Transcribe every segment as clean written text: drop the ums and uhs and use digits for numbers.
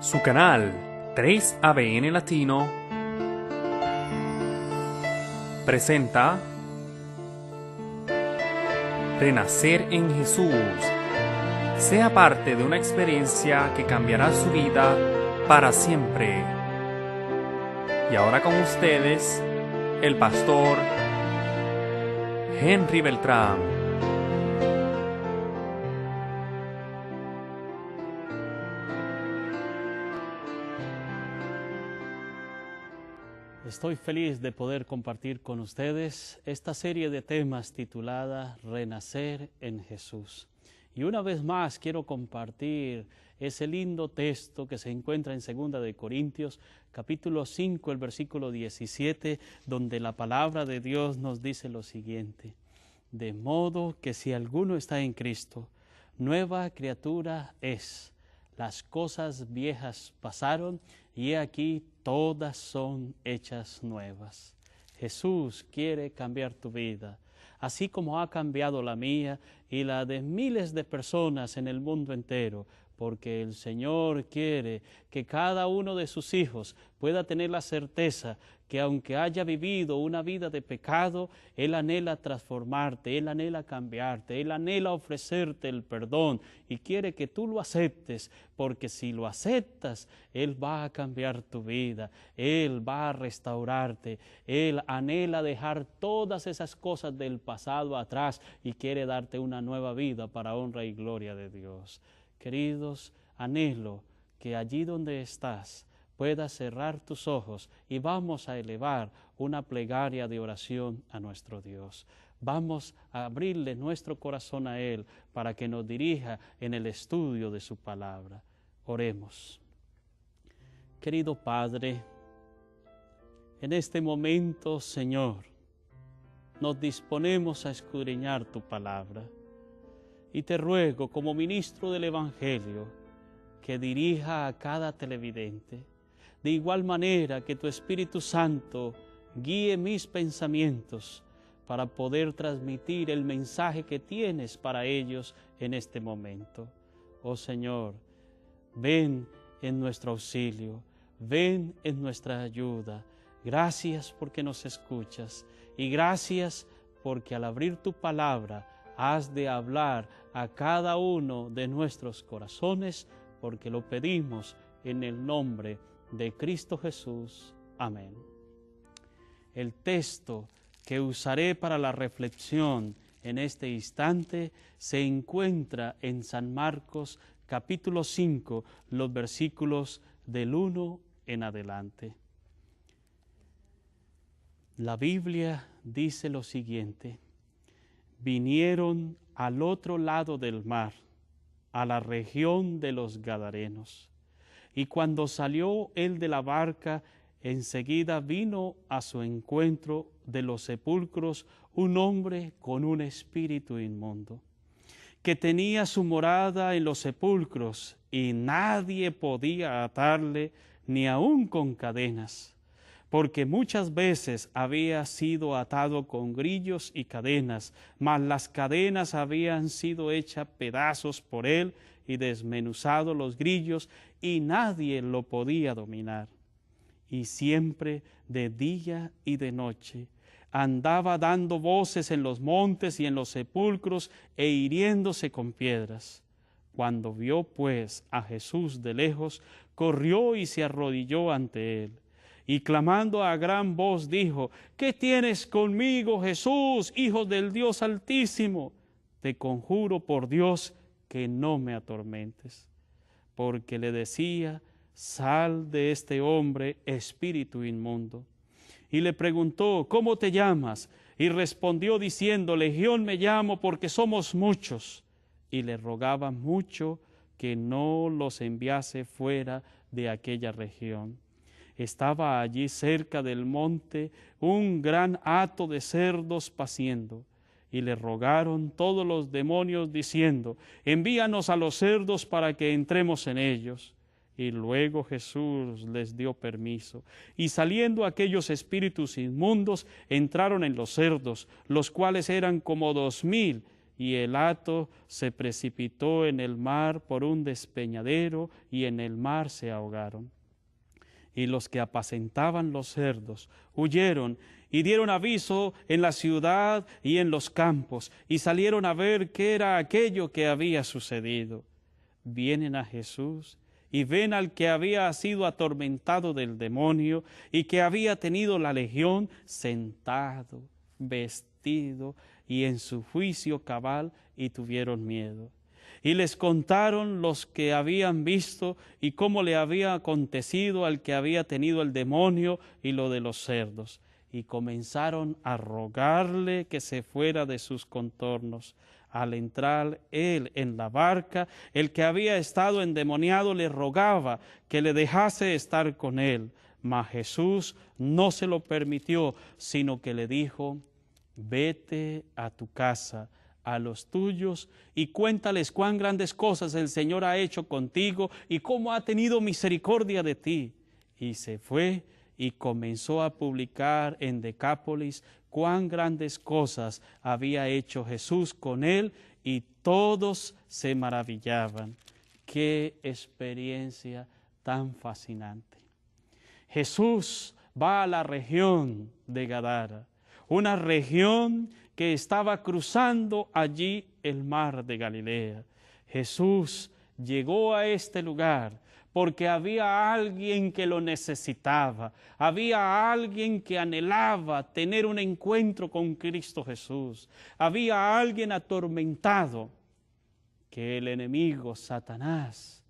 Su canal 3ABN Latino presenta Renacer en Jesús. Sea parte de una experiencia que cambiará su vida para siempre. Y ahora con ustedes, el pastor Henry Beltrán. Estoy feliz de poder compartir con ustedes esta serie de temas titulada Renacer en Jesús. Y una vez más quiero compartir ese lindo texto que se encuentra en 2 de Corintios, capítulo 5, el versículo 17, donde la palabra de Dios nos dice lo siguiente: de modo que si alguno está en Cristo, nueva criatura es. Las cosas viejas pasaron y he aquí todas son hechas nuevas. Jesús quiere cambiar tu vida, así como ha cambiado la mía y la de miles de personas en el mundo entero, porque el Señor quiere que cada uno de sus hijos pueda tener la certeza que aunque haya vivido una vida de pecado, Él anhela transformarte, Él anhela cambiarte, Él anhela ofrecerte el perdón y quiere que tú lo aceptes, porque si lo aceptas, Él va a cambiar tu vida, Él va a restaurarte, Él anhela dejar todas esas cosas del pasado atrás y quiere darte una nueva vida para honra y gloria de Dios. Queridos, anhelo que allí donde estás puedas cerrar tus ojos y vamos a elevar una plegaria de oración a nuestro Dios. Vamos a abrirle nuestro corazón a Él para que nos dirija en el estudio de su palabra. Oremos. Querido Padre, en este momento, Señor, nos disponemos a escudriñar tu palabra. Y te ruego, como ministro del Evangelio, que dirija a cada televidente, de igual manera que tu Espíritu Santo guíe mis pensamientos para poder transmitir el mensaje que tienes para ellos en este momento. Oh Señor, ven en nuestro auxilio, ven en nuestra ayuda. Gracias porque nos escuchas y gracias porque al abrir tu palabra has de hablar a cada uno de nuestros corazones, porque lo pedimos en el nombre de Cristo Jesús. Amén. El texto que usaré para la reflexión en este instante se encuentra en San Marcos capítulo 5, los versículos del 1 en adelante. La Biblia dice lo siguiente: vinieron al otro lado del mar, a la región de los Gadarenos. Y cuando salió él de la barca, enseguida vino a su encuentro de los sepulcros un hombre con un espíritu inmundo, que tenía su morada en los sepulcros, y nadie podía atarle ni aun con cadenas, porque muchas veces había sido atado con grillos y cadenas, mas las cadenas habían sido hechas pedazos por él y desmenuzado los grillos, y nadie lo podía dominar. Y siempre de día y de noche andaba dando voces en los montes y en los sepulcros e hiriéndose con piedras. Cuando vio pues a Jesús de lejos, corrió y se arrodilló ante él. Y clamando a gran voz dijo: ¿Qué tienes conmigo, Jesús, Hijo del Dios Altísimo? Te conjuro por Dios que no me atormentes. Porque le decía: sal de este hombre, espíritu inmundo. Y le preguntó: ¿cómo te llamas? Y respondió diciendo: Legión me llamo, porque somos muchos. Y le rogaba mucho que no los enviase fuera de aquella región. Estaba allí cerca del monte un gran hato de cerdos paciendo, y le rogaron todos los demonios diciendo: envíanos a los cerdos para que entremos en ellos. Y luego Jesús les dio permiso, y saliendo aquellos espíritus inmundos entraron en los cerdos, los cuales eran como 2000, y el hato se precipitó en el mar por un despeñadero, y en el mar se ahogaron. Y los que apacentaban los cerdos huyeron y dieron aviso en la ciudad y en los campos, y salieron a ver qué era aquello que había sucedido. Vienen a Jesús y ven al que había sido atormentado del demonio y que había tenido la legión sentado, vestido y en su juicio cabal, y tuvieron miedo. Y les contaron los que habían visto y cómo le había acontecido al que había tenido el demonio y lo de los cerdos. Y comenzaron a rogarle que se fuera de sus contornos. Al entrar él en la barca, el que había estado endemoniado le rogaba que le dejase estar con él. Mas Jesús no se lo permitió, sino que le dijo: vete a tu casa, a los tuyos, y cuéntales cuán grandes cosas el Señor ha hecho contigo y cómo ha tenido misericordia de ti. Y se fue y comenzó a publicar en Decápolis cuán grandes cosas había hecho Jesús con él, y todos se maravillaban. ¡Qué experiencia tan fascinante! Jesús va a la región de Gadara, una región que estaba cruzando allí el mar de Galilea. Jesús llegó a este lugar porque había alguien que lo necesitaba, había alguien que anhelaba tener un encuentro con Cristo Jesús, había alguien atormentado que el enemigo Satanás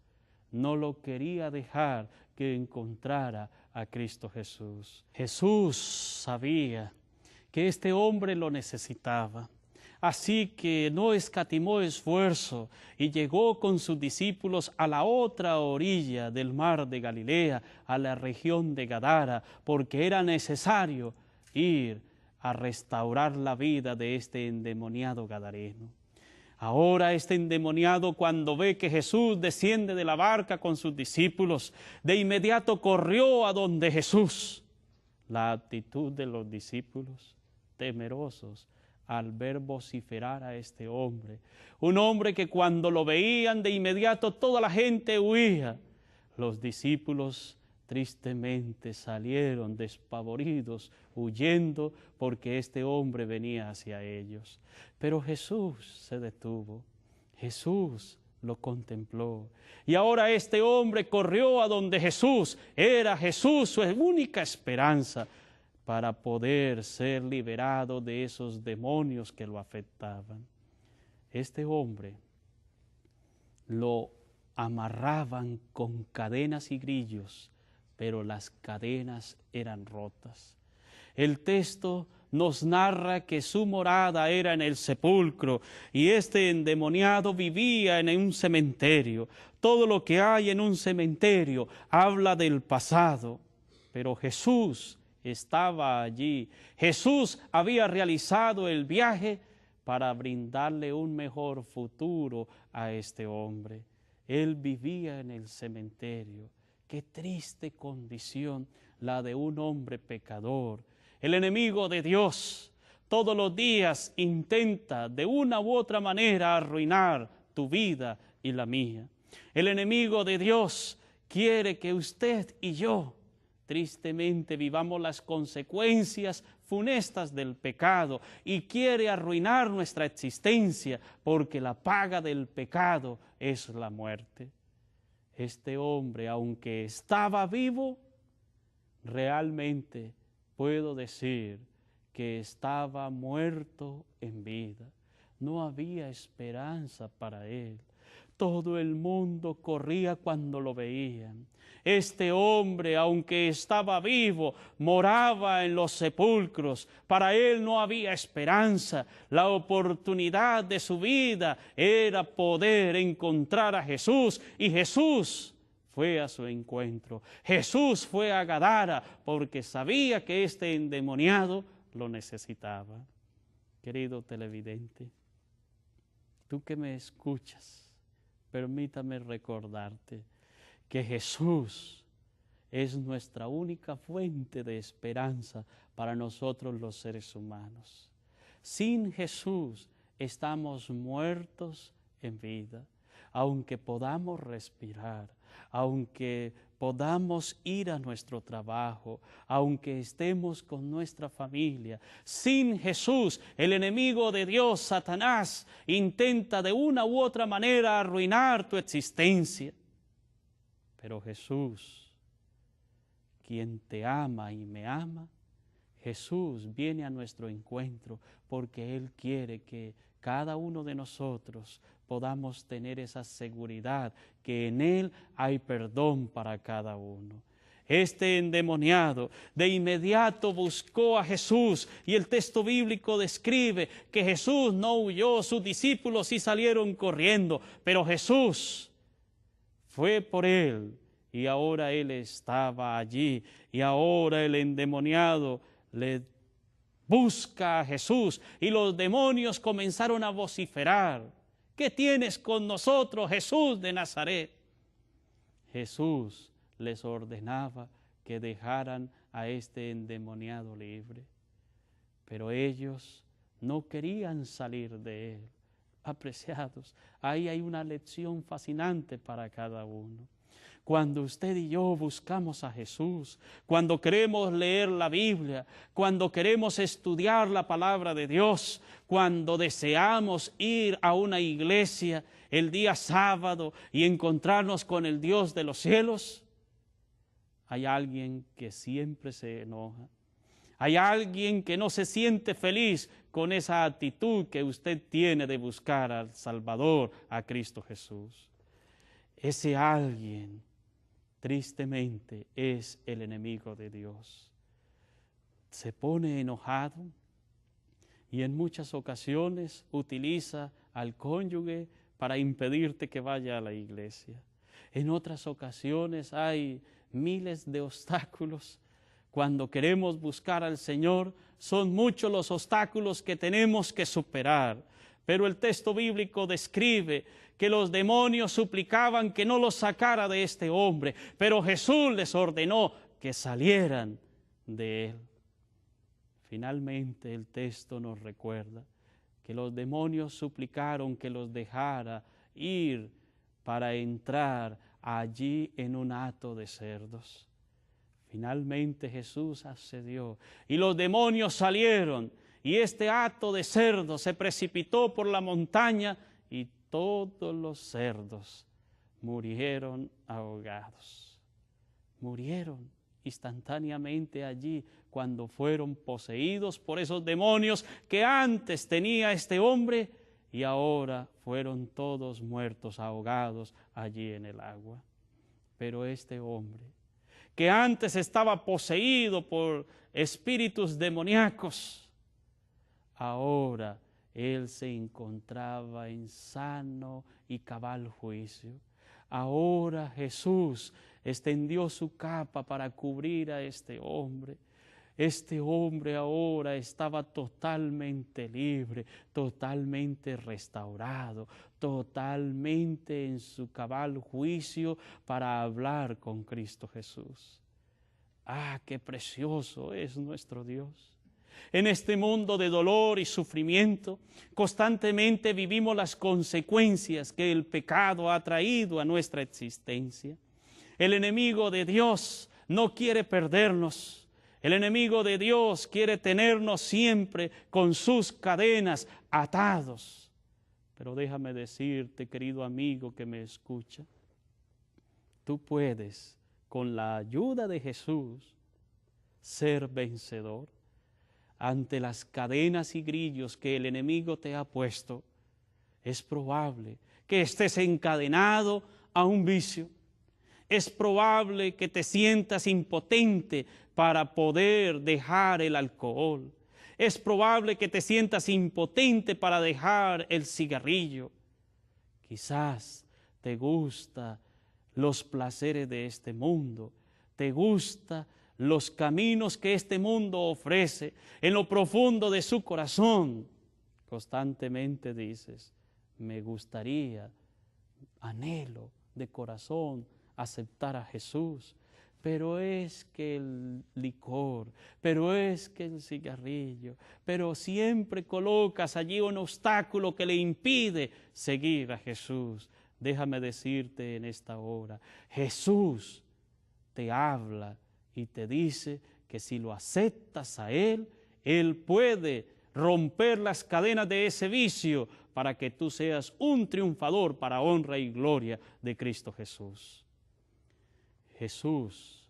no lo quería dejar que encontrara a Cristo Jesús. Jesús sabía que este hombre lo necesitaba. Así que no escatimó esfuerzo y llegó con sus discípulos a la otra orilla del mar de Galilea, a la región de Gadara, porque era necesario ir a restaurar la vida de este endemoniado gadareno. Ahora este endemoniado, cuando ve que Jesús desciende de la barca con sus discípulos, de inmediato corrió a donde Jesús. La actitud de los discípulos, temerosos al ver vociferar a este hombre, un hombre que cuando lo veían de inmediato toda la gente huía. Los discípulos tristemente salieron despavoridos, huyendo, porque este hombre venía hacia ellos. Pero Jesús se detuvo, Jesús lo contempló, y ahora este hombre corrió a donde Jesús. Era Jesús su única esperanza para poder ser liberado de esos demonios que lo afectaban. Este hombre lo amarraban con cadenas y grillos, pero las cadenas eran rotas. El texto nos narra que su morada era en el sepulcro y este endemoniado vivía en un cementerio. Todo lo que hay en un cementerio habla del pasado, pero Jesús estaba allí. Jesús había realizado el viaje para brindarle un mejor futuro a este hombre. Él vivía en el cementerio. Qué triste condición la de un hombre pecador. El enemigo de Dios todos los días intenta de una u otra manera arruinar tu vida y la mía. El enemigo de Dios quiere que usted y yo tristemente vivamos las consecuencias funestas del pecado y quiere arruinar nuestra existencia, porque la paga del pecado es la muerte. Este hombre, aunque estaba vivo, realmente puedo decir que estaba muerto en vida. No había esperanza para él. Todo el mundo corría cuando lo veían. Este hombre, aunque estaba vivo, moraba en los sepulcros. Para él no había esperanza. La oportunidad de su vida era poder encontrar a Jesús, y Jesús fue a su encuentro. Jesús fue a Gadara porque sabía que este endemoniado lo necesitaba. Querido televidente, tú que me escuchas, permítame recordarte que Jesús es nuestra única fuente de esperanza para nosotros los seres humanos. Sin Jesús estamos muertos en vida. Aunque podamos respirar, aunque podamos ir a nuestro trabajo, aunque estemos con nuestra familia, sin Jesús, el enemigo de Dios, Satanás, intenta de una u otra manera arruinar tu existencia. Pero Jesús, quien te ama y me ama, Jesús viene a nuestro encuentro porque Él quiere que cada uno de nosotros podamos tener esa seguridad que en Él hay perdón para cada uno. Este endemoniado de inmediato buscó a Jesús y el texto bíblico describe que Jesús no huyó, sus discípulos sí salieron corriendo, pero Jesús fue por él y ahora él estaba allí y ahora el endemoniado le busca a Jesús y los demonios comenzaron a vociferar. ¿Qué tienes con nosotros, Jesús de Nazaret? Jesús les ordenaba que dejaran a este endemoniado libre, pero ellos no querían salir de él. Apreciados, ahí hay una lección fascinante para cada uno. Cuando usted y yo buscamos a Jesús, cuando queremos leer la Biblia, cuando queremos estudiar la palabra de Dios, cuando deseamos ir a una iglesia el día sábado y encontrarnos con el Dios de los cielos, hay alguien que siempre se enoja. Hay alguien que no se siente feliz con esa actitud que usted tiene de buscar al Salvador, a Cristo Jesús. Ese alguien, tristemente, es el enemigo de Dios. Se pone enojado y en muchas ocasiones utiliza al cónyuge para impedirte que vaya a la iglesia. En otras ocasiones hay miles de obstáculos. Cuando queremos buscar al Señor, son muchos los obstáculos que tenemos que superar. Pero el texto bíblico describe que los demonios suplicaban que no los sacara de este hombre, pero Jesús les ordenó que salieran de él. Finalmente el texto nos recuerda que los demonios suplicaron que los dejara ir para entrar allí en un hato de cerdos. Finalmente Jesús accedió y los demonios salieron y este hato de cerdos se precipitó por la montaña y todos los cerdos murieron ahogados. Murieron instantáneamente allí cuando fueron poseídos por esos demonios que antes tenía este hombre y ahora fueron todos muertos, ahogados allí en el agua. Pero este hombre, que antes estaba poseído por espíritus demoníacos, ahora él se encontraba en sano y cabal juicio. Ahora Jesús extendió su capa para cubrir a este hombre. Este hombre ahora estaba totalmente libre, totalmente restaurado, totalmente en su cabal juicio para hablar con Cristo Jesús. ¡Ah, qué precioso es nuestro Dios! En este mundo de dolor y sufrimiento, constantemente vivimos las consecuencias que el pecado ha traído a nuestra existencia. El enemigo de Dios no quiere perdernos. El enemigo de Dios quiere tenernos siempre con sus cadenas atados. Pero déjame decirte, querido amigo que me escucha, tú puedes, con la ayuda de Jesús, ser vencedor ante las cadenas y grillos que el enemigo te ha puesto. Es probable que estés encadenado a un vicio. Es probable que te sientas impotente para poder dejar el alcohol. Es probable que te sientas impotente para dejar el cigarrillo. Quizás te gustan los placeres de este mundo. Te gustan los caminos que este mundo ofrece. En lo profundo de su corazón, constantemente dices, me gustaría, anhelo de corazón, aceptar a Jesús, pero es que el licor, pero es que el cigarrillo, pero siempre colocas allí un obstáculo que le impide seguir a Jesús. Déjame decirte en esta hora, Jesús te habla y te dice que si lo aceptas a Él, Él puede romper las cadenas de ese vicio para que tú seas un triunfador para honra y gloria de Cristo Jesús. Jesús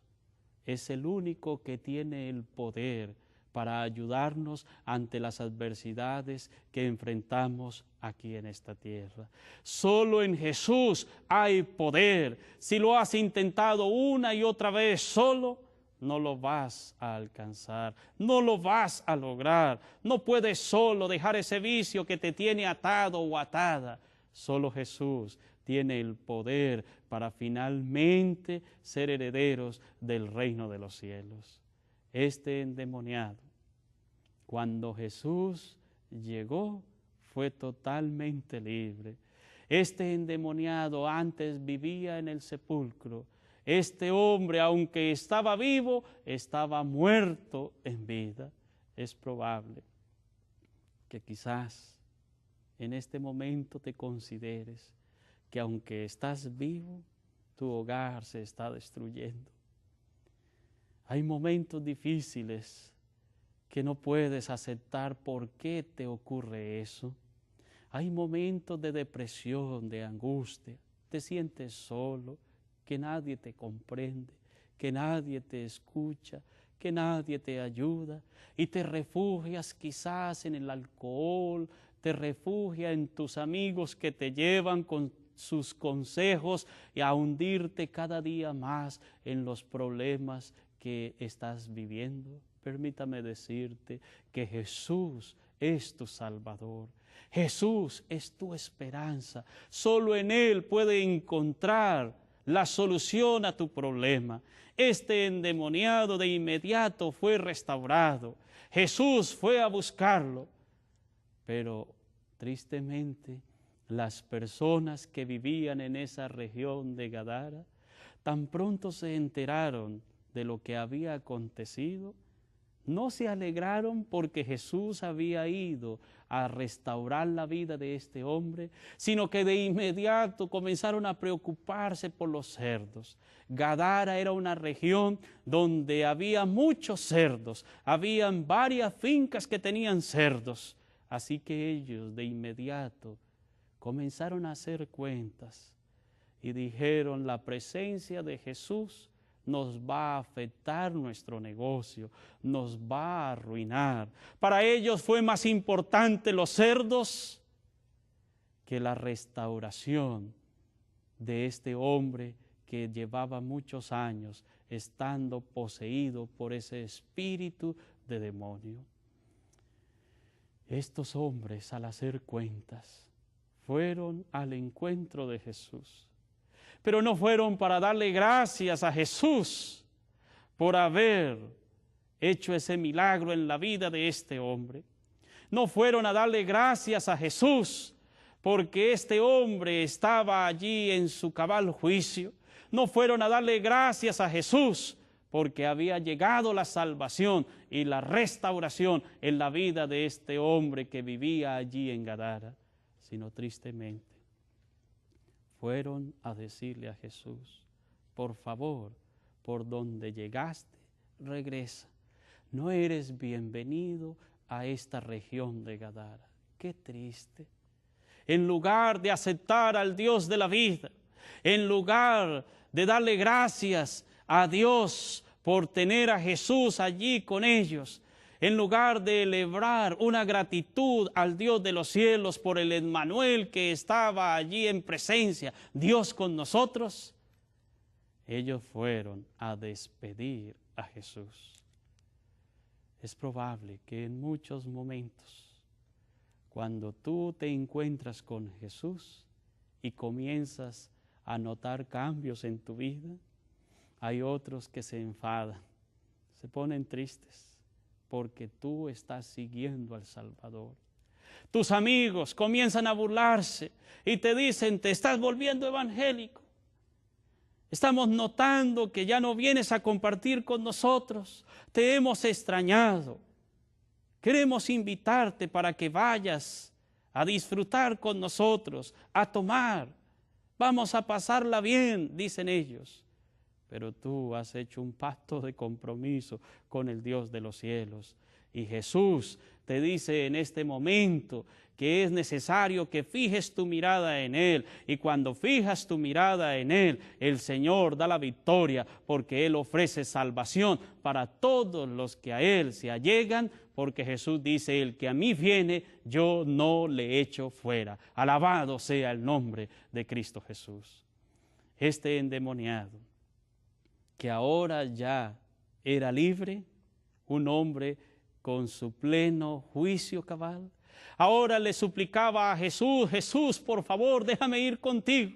es el único que tiene el poder para ayudarnos ante las adversidades que enfrentamos aquí en esta tierra. Solo en Jesús hay poder. Si lo has intentado una y otra vez solo, no lo vas a alcanzar, no lo vas a lograr. No puedes solo dejar ese vicio que te tiene atado o atada. Solo Jesús tiene el poder para finalmente ser herederos del reino de los cielos. Este endemoniado, cuando Jesús llegó, fue totalmente libre. Este endemoniado antes vivía en el sepulcro. Este hombre, aunque estaba vivo, estaba muerto en vida. Es probable que quizás en este momento te consideres que aunque estás vivo, tu hogar se está destruyendo. Hay momentos difíciles que no puedes aceptar por qué te ocurre eso. Hay momentos de depresión, de angustia. Te sientes solo, que nadie te comprende, que nadie te escucha, que nadie te ayuda. Y te refugias quizás en el alcohol, te refugias en tus amigos que te llevan con sus consejos y a hundirte cada día más en los problemas que estás viviendo. Permítame decirte que Jesús es tu Salvador. Jesús es tu esperanza. Solo en Él puedes encontrar la solución a tu problema. Este endemoniado de inmediato fue restaurado. Jesús fue a buscarlo. Pero tristemente, las personas que vivían en esa región de Gadara, tan pronto se enteraron de lo que había acontecido, no se alegraron porque Jesús había ido a restaurar la vida de este hombre, sino que de inmediato comenzaron a preocuparse por los cerdos. Gadara era una región donde había muchos cerdos, habían varias fincas que tenían cerdos, así que ellos de inmediato comenzaron a hacer cuentas y dijeron: la presencia de Jesús nos va a afectar nuestro negocio, nos va a arruinar. Para ellos fue más importante los cerdos que la restauración de este hombre que llevaba muchos años estando poseído por ese espíritu de demonio. Estos hombres, al hacer cuentas, fueron al encuentro de Jesús. Pero no fueron para darle gracias a Jesús por haber hecho ese milagro en la vida de este hombre. No fueron a darle gracias a Jesús porque este hombre estaba allí en su cabal juicio. No fueron a darle gracias a Jesús porque había llegado la salvación y la restauración en la vida de este hombre que vivía allí en Gadara, sino tristemente fueron a decirle a Jesús: por favor, por donde llegaste, regresa. No eres bienvenido a esta región de Gadara. Qué triste. En lugar de aceptar al Dios de la vida, en lugar de darle gracias a Dios por tener a Jesús allí con ellos, en lugar de celebrar una gratitud al Dios de los cielos por el Emmanuel que estaba allí en presencia, Dios con nosotros, ellos fueron a despedir a Jesús. Es probable que en muchos momentos, cuando tú te encuentras con Jesús y comienzas a notar cambios en tu vida, hay otros que se enfadan, se ponen tristes, porque tú estás siguiendo al Salvador. Tus amigos comienzan a burlarse y te dicen: te estás volviendo evangélico. Estamos notando que ya no vienes a compartir con nosotros. Te hemos extrañado. Queremos invitarte para que vayas a disfrutar con nosotros, a tomar. Vamos a pasarla bien, dicen ellos. Pero tú has hecho un pacto de compromiso con el Dios de los cielos. Y Jesús te dice en este momento que es necesario que fijes tu mirada en Él. Y cuando fijas tu mirada en Él, el Señor da la victoria, porque Él ofrece salvación para todos los que a Él se allegan, porque Jesús dice, el que a mí viene, yo no le echo fuera. Alabado sea el nombre de Cristo Jesús. Este endemoniado, que ahora ya era libre, un hombre con su pleno juicio cabal, ahora le suplicaba a Jesús, Jesús, por favor, déjame ir contigo.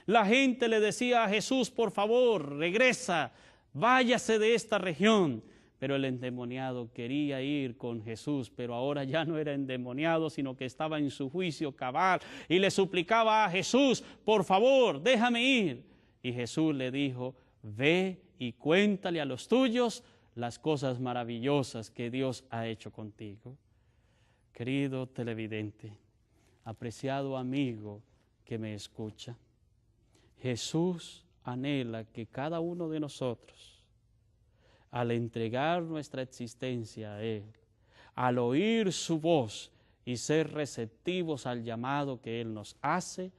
La gente le decía a Jesús, por favor, regresa, váyase de esta región. Pero el endemoniado quería ir con Jesús, pero ahora ya no era endemoniado, sino que estaba en su juicio cabal. Y le suplicaba a Jesús, por favor, déjame ir. Y Jesús le dijo, ve y cuéntale a los tuyos las cosas maravillosas que Dios ha hecho contigo. Querido televidente, apreciado amigo que me escucha, Jesús anhela que cada uno de nosotros, al entregar nuestra existencia a Él, al oír su voz y ser receptivos al llamado que Él nos hace,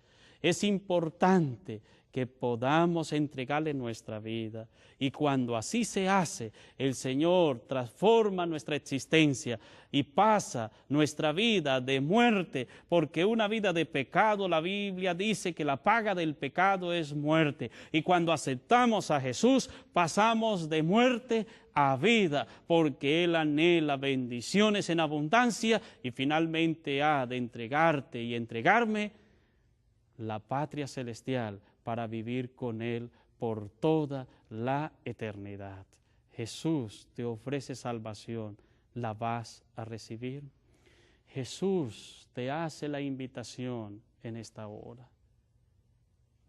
es importante que podamos entregarle nuestra vida. Y cuando así se hace, el Señor transforma nuestra existencia y pasa nuestra vida de muerte, porque una vida de pecado, la Biblia dice que la paga del pecado es muerte. Y cuando aceptamos a Jesús, pasamos de muerte a vida, porque Él anhela bendiciones en abundancia y finalmente ha de entregarte y entregarme la patria celestial para vivir con Él por toda la eternidad. Jesús te ofrece salvación, ¿la vas a recibir? Jesús te hace la invitación en esta hora.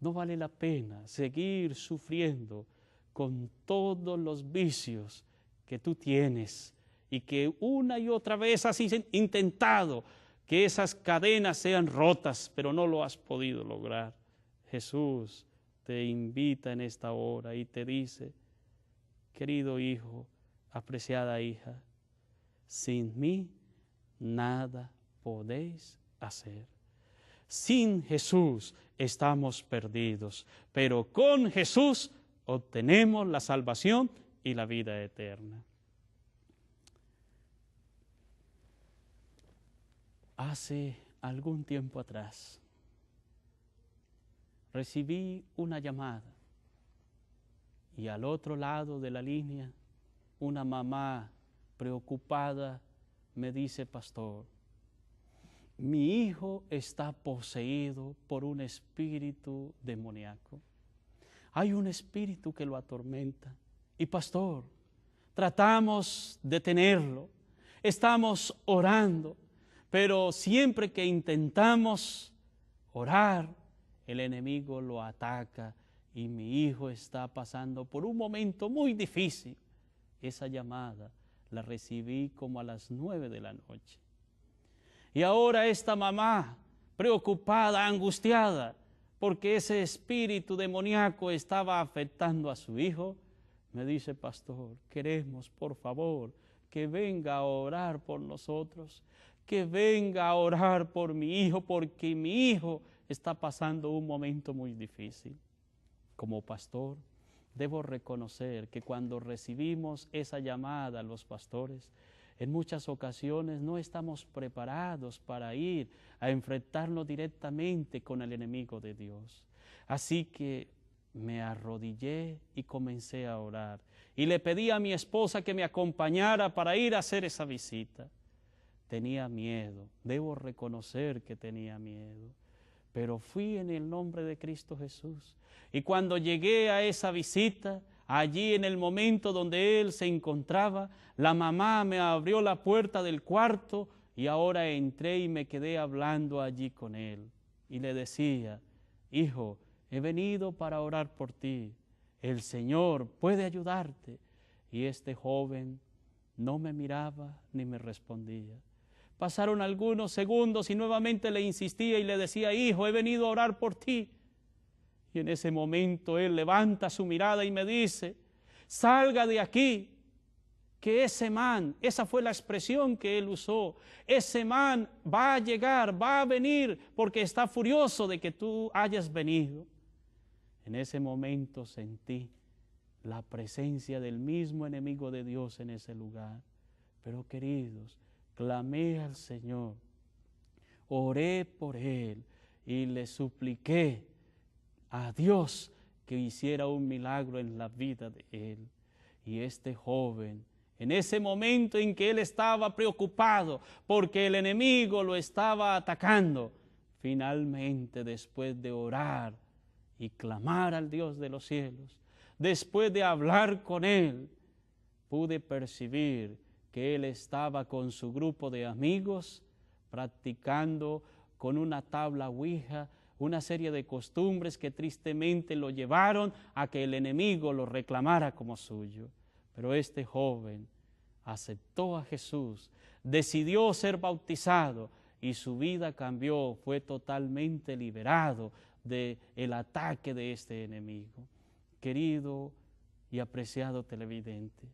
No vale la pena seguir sufriendo con todos los vicios que tú tienes y que una y otra vez has intentado que esas cadenas sean rotas, pero no lo has podido lograr. Jesús te invita en esta hora y te dice, querido hijo, apreciada hija, sin mí nada podéis hacer. Sin Jesús estamos perdidos, pero con Jesús obtenemos la salvación y la vida eterna. Hace algún tiempo atrás, recibí una llamada y al otro lado de la línea, una mamá preocupada me dice, pastor, mi hijo está poseído por un espíritu demoníaco. Hay un espíritu que lo atormenta. Y pastor, tratamos de detenerlo, estamos orando, pero siempre que intentamos orar, el enemigo lo ataca y mi hijo está pasando por un momento muy difícil. Esa llamada la recibí como a las 9 de la noche. Y ahora esta mamá, preocupada, angustiada, porque ese espíritu demoníaco estaba afectando a su hijo, me dice, pastor, queremos por favor que venga a orar por nosotros, que venga a orar por mi hijo, porque mi hijo está pasando un momento muy difícil. Como pastor, debo reconocer que cuando recibimos esa llamada a los pastores, en muchas ocasiones no estamos preparados para ir a enfrentarnos directamente con el enemigo de Dios. Así que me arrodillé y comencé a orar. Y le pedí a mi esposa que me acompañara para ir a hacer esa visita. Tenía miedo, debo reconocer que tenía miedo, pero fui en el nombre de Cristo Jesús. Y cuando llegué a esa visita, allí en el momento donde él se encontraba, la mamá me abrió la puerta del cuarto y ahora entré y me quedé hablando allí con él. Y le decía, hijo, he venido para orar por ti, el Señor puede ayudarte. Y este joven no me miraba ni me respondía. Pasaron algunos segundos y nuevamente le insistía y le decía: hijo, he venido a orar por ti. Y en ese momento él levanta su mirada y me dice: salga de aquí, que ese man, esa fue la expresión que él usó, ese man va a llegar, va a venir, porque está furioso de que tú hayas venido. En ese momento sentí la presencia del mismo enemigo de Dios en ese lugar. Pero queridos, clamé al Señor, oré por él y le supliqué a Dios que hiciera un milagro en la vida de él. Y este joven, en ese momento en que él estaba preocupado porque el enemigo lo estaba atacando, finalmente, después de orar y clamar al Dios de los cielos, después de hablar con él, pude percibir que él estaba con su grupo de amigos practicando con una tabla ouija una serie de costumbres que tristemente lo llevaron a que el enemigo lo reclamara como suyo. Pero este joven aceptó a Jesús, decidió ser bautizado y su vida cambió, fue totalmente liberado del ataque de este enemigo. Querido y apreciado televidente,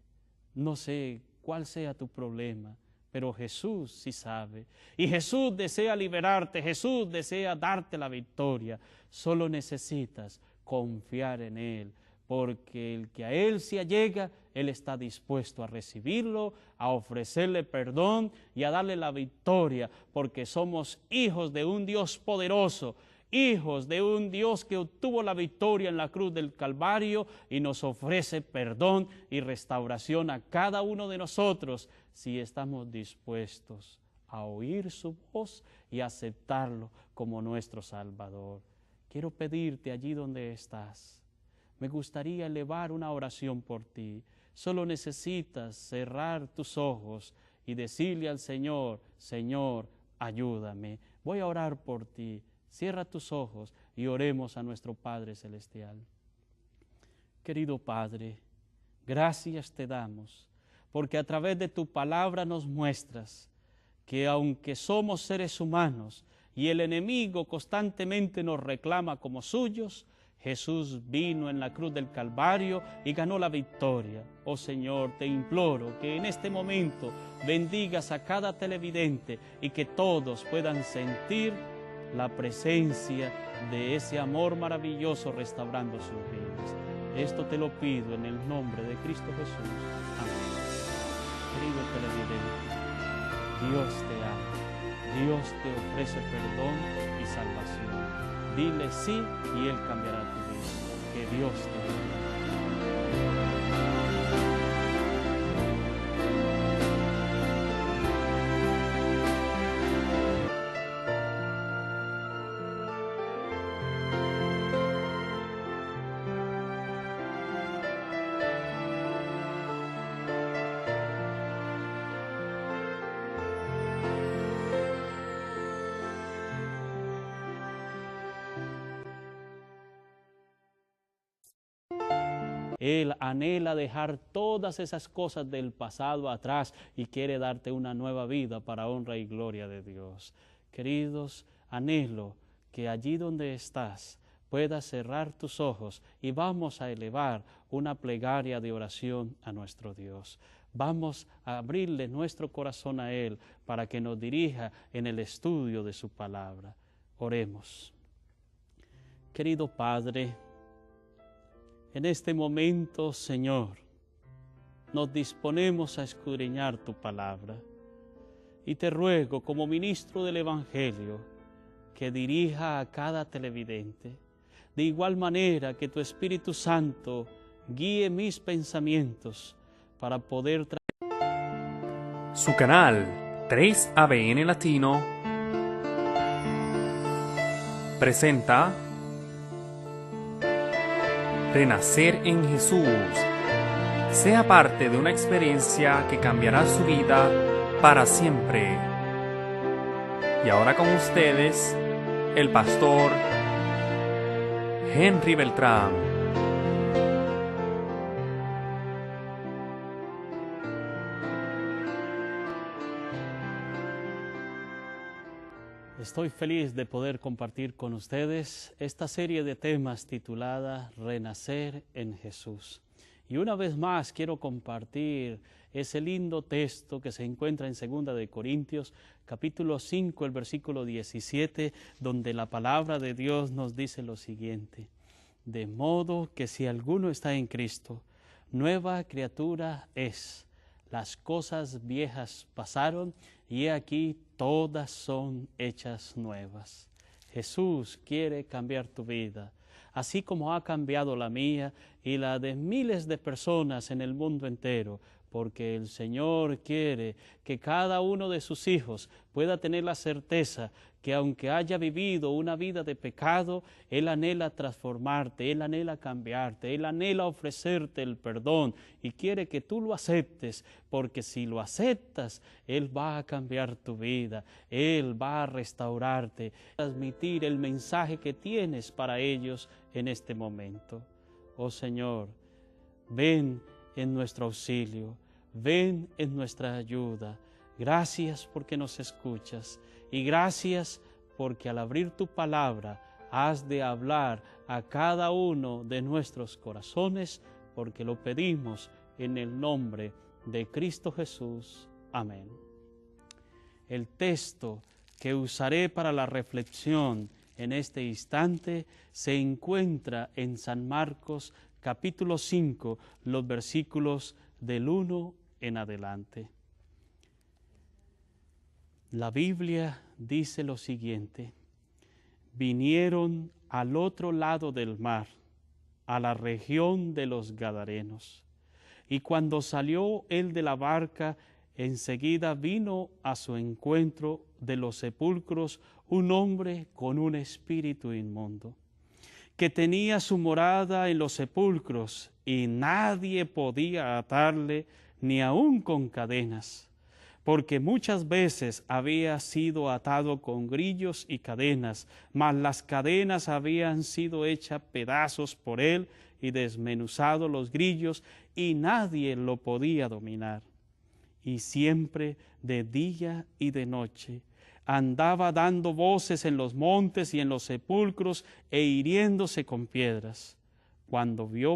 no sé cuál sea tu problema, pero Jesús sí sabe. Y Jesús desea liberarte, Jesús desea darte la victoria. Solo necesitas confiar en Él, porque el que a Él se allega, Él está dispuesto a recibirlo, a ofrecerle perdón y a darle la victoria, porque somos hijos de un Dios poderoso, hijos de un Dios que obtuvo la victoria en la cruz del Calvario y nos ofrece perdón y restauración a cada uno de nosotros si estamos dispuestos a oír su voz y aceptarlo como nuestro Salvador. Quiero pedirte allí donde estás, me gustaría elevar una oración por ti. Solo necesitas cerrar tus ojos y decirle al Señor: Señor, ayúdame. Voy a orar por ti. Cierra tus ojos y oremos a nuestro Padre Celestial. Querido Padre, gracias te damos, porque a través de tu palabra nos muestras que aunque somos seres humanos y el enemigo constantemente nos reclama como suyos, Jesús vino en la cruz del Calvario y ganó la victoria. Oh Señor, te imploro que en este momento bendigas a cada televidente y que todos puedan sentir la presencia de ese amor maravilloso restaurando sus vidas. Esto te lo pido en el nombre de Cristo Jesús. Amén. Querido televidente, Dios te ama, Dios te ofrece perdón y salvación. Dile sí y Él cambiará tu vida. Que Dios te bendiga. Él anhela dejar todas esas cosas del pasado atrás y quiere darte una nueva vida para honra y gloria de Dios. Queridos, anhelo que allí donde estás puedas cerrar tus ojos y vamos a elevar una plegaria de oración a nuestro Dios. Vamos a abrirle nuestro corazón a Él para que nos dirija en el estudio de su palabra. Oremos. Querido Padre, en este momento, Señor, nos disponemos a escudriñar tu palabra y te ruego como ministro del Evangelio que dirija a cada televidente, de igual manera que tu Espíritu Santo guíe mis pensamientos para poder traer. Su canal 3ABN Latino presenta Renacer en Jesús. Sea parte de una experiencia que cambiará su vida para siempre. Y ahora con ustedes, el pastor Henry Beltrán. Estoy feliz de poder compartir con ustedes esta serie de temas titulada Renacer en Jesús. Y una vez más quiero compartir ese lindo texto que se encuentra en 2 de Corintios, capítulo 5, el versículo 17, donde la palabra de Dios nos dice lo siguiente: de modo que si alguno está en Cristo, nueva criatura es. Las cosas viejas pasaron y he aquí todas son hechas nuevas. Jesús quiere cambiar tu vida, así como ha cambiado la mía y la de miles de personas en el mundo entero, porque el Señor quiere que cada uno de sus hijos pueda tener la certeza que aunque haya vivido una vida de pecado, Él anhela transformarte, Él anhela cambiarte, Él anhela ofrecerte el perdón y quiere que tú lo aceptes, porque si lo aceptas, Él va a cambiar tu vida, Él va a restaurarte, transmitir el mensaje que tienes para ellos en este momento. Oh Señor, ven en nuestro auxilio, ven en nuestra ayuda. Gracias porque nos escuchas y gracias porque al abrir tu palabra has de hablar a cada uno de nuestros corazones, porque lo pedimos en el nombre de Cristo Jesús. Amén. El texto que usaré para la reflexión en este instante se encuentra en San Marcos capítulo 5, los versículos del 1 en adelante. La Biblia dice lo siguiente: vinieron al otro lado del mar, a la región de los Gadarenos, y cuando salió él de la barca, enseguida vino a su encuentro de los sepulcros un hombre con un espíritu inmundo, que tenía su morada en los sepulcros, y nadie podía atarle ni aun con cadenas, porque muchas veces había sido atado con grillos y cadenas, mas las cadenas habían sido hechas pedazos por él y desmenuzado los grillos, y nadie lo podía dominar. Y siempre de día y de noche andaba dando voces en los montes y en los sepulcros e hiriéndose con piedras. Cuando vio